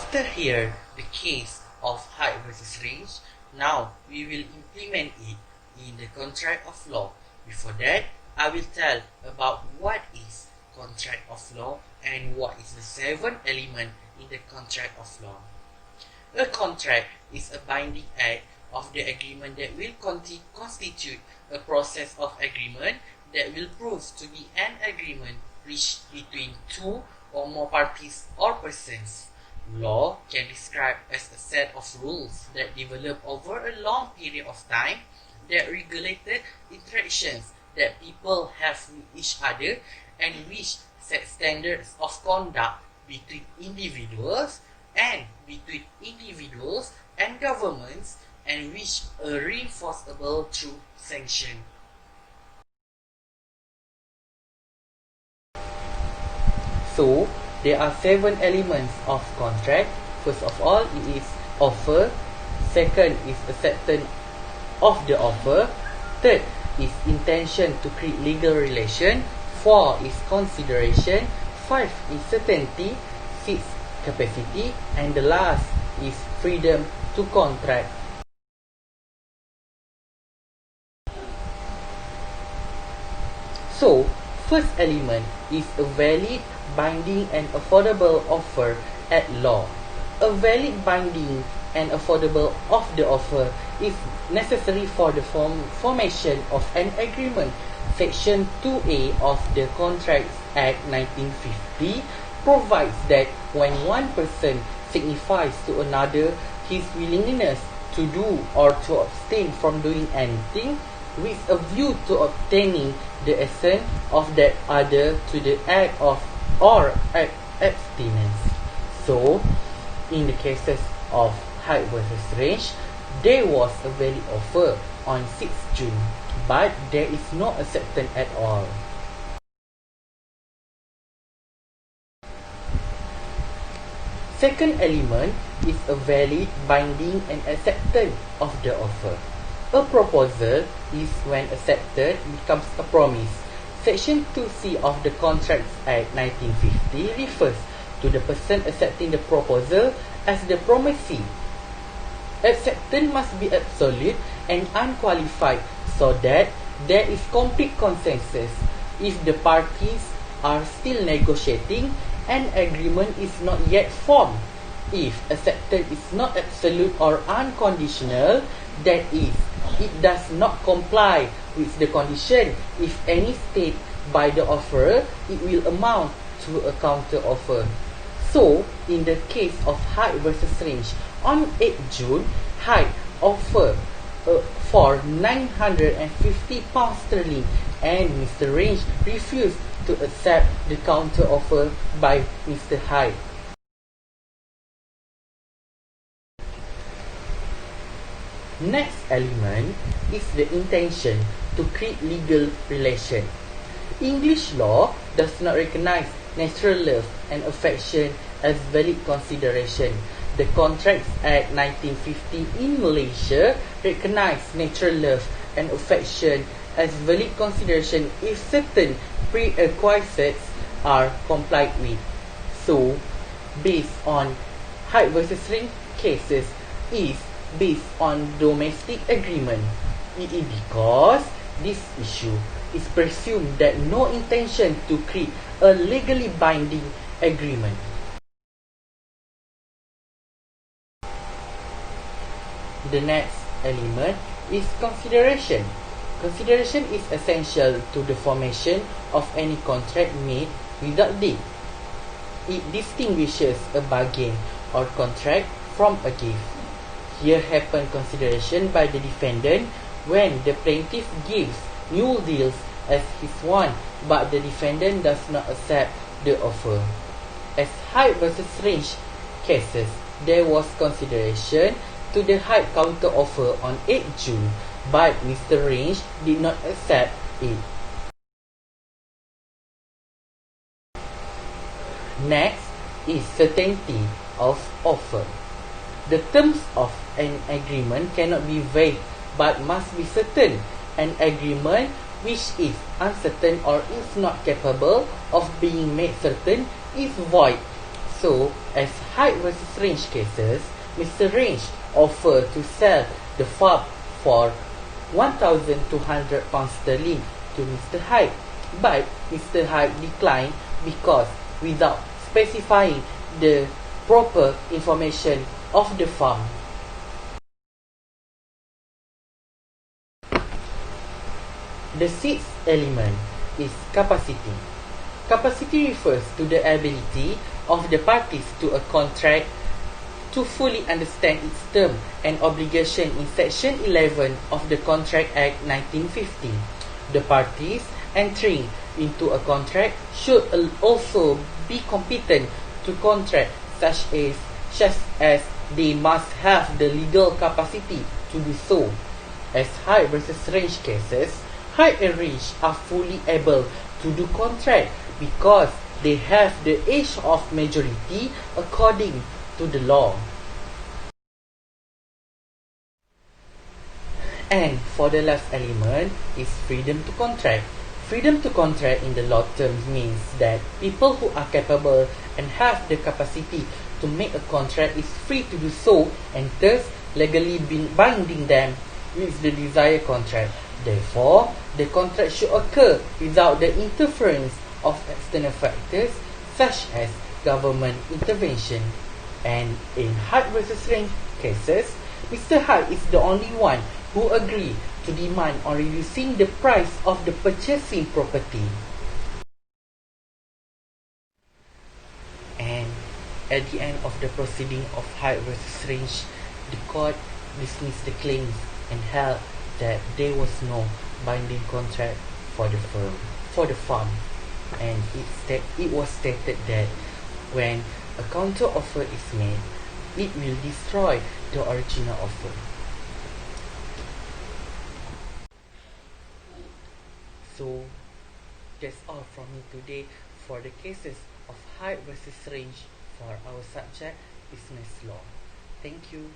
After here the case of height versus range, now we will implement it in the contract of law. Before that, I will tell about what is contract of law and what is the 7 element in the contract of law. A contract is a binding act of the agreement that will constitute a process of agreement that will prove to be an agreement reached between two or more parties or persons. Law can be described as a set of rules that develop over a long period of time that regulated interactions that people have with each other and which set standards of conduct between individuals and between individuals and governments, and which are reinforceable through sanction. So, there are 7 elements of contract. First of all, it is offer. Second is acceptance of the offer. Third is intention to create legal relation. 4 is consideration. 5 is certainty. 6 capacity. And the last is freedom to contract. So, first element is a valid, binding and affordable offer at law. A valid, binding and affordable of the offer is necessary for the formation of an agreement. Section 2A of the Contracts Act 1950 provides that when one person signifies to another his willingness to do or to abstain from doing anything with a view to obtaining the assent of that other to the act of or abstinence. So, in the cases of height versus range, there was a valid offer on 6 June, but there is no acceptance at all. Second element is a valid, binding and acceptance of the offer. A proposal is when accepted becomes a promise. Section 2C of the Contracts Act 1950 refers to the person accepting the proposal as the promisee. Acceptance must be absolute and unqualified so that there is complete consensus. If the parties are still negotiating, an agreement is not yet formed. If acceptance is not absolute or unconditional, that is, it does not comply with the condition. If any state by the offerer, it will amount to a counter offer. So, in the case of height versus range, on 8 June, height offered for £950 and Mr. Range refused to accept the counter offer by Mr. Hyde. Next element is the intention to create legal relation. English law does not recognize natural love and affection as valid consideration. The Contracts Act 1950 in Malaysia recognized natural love and affection as valid consideration if certain prerequisites are complied with. So, based on height versus range cases is based on domestic agreement. It is because this issue is presumed that no intention to create a legally binding agreement. The next element is consideration. Consideration is essential to the formation of any contract made without deed. It distinguishes a bargain or contract from a gift. Here happen consideration by the defendant when the plaintiff gives new deals as his one, but the defendant does not accept the offer. As height versus range cases, there was consideration to the height counter offer on 8 June, but Mr. Range did not accept it. Next is certainty of offer. The terms of an agreement cannot be vague but must be certain. An agreement which is uncertain or is not capable of being made certain is void. So, as height versus range cases, Mr. Range offered to sell the farm for £1,200 sterling to Mr. Height, but Mr. Height declined because without specifying the proper information of the farm. The sixth element is capacity. Capacity refers to the ability of the parties to a contract to fully understand its term and obligation in Section 11 of the Contract Act 1950. The parties entering into a contract should also be competent to contract, such as they must have the legal capacity to do so. As height versus range cases, height and range are fully able to do contract because they have the age of majority according to the law. And for the last element is freedom to contract. Freedom to contract in the law terms means that people who are capable and have the capacity to make a contract is free to do so, and thus legally binding them with the desired contract. Therefore, the contract should occur without the interference of external factors such as government intervention. And in height versus range cases, Mr. Height is the only one who agreed to demand on reducing the price of the purchasing property. And at the end of the proceeding of height versus range, the court dismissed the claims and held that there was no binding contract for the farm, and it was stated that when a counter offer is made, it will destroy the original offer. So that's all from me today for the cases of height versus range for our subject business law. Thank you.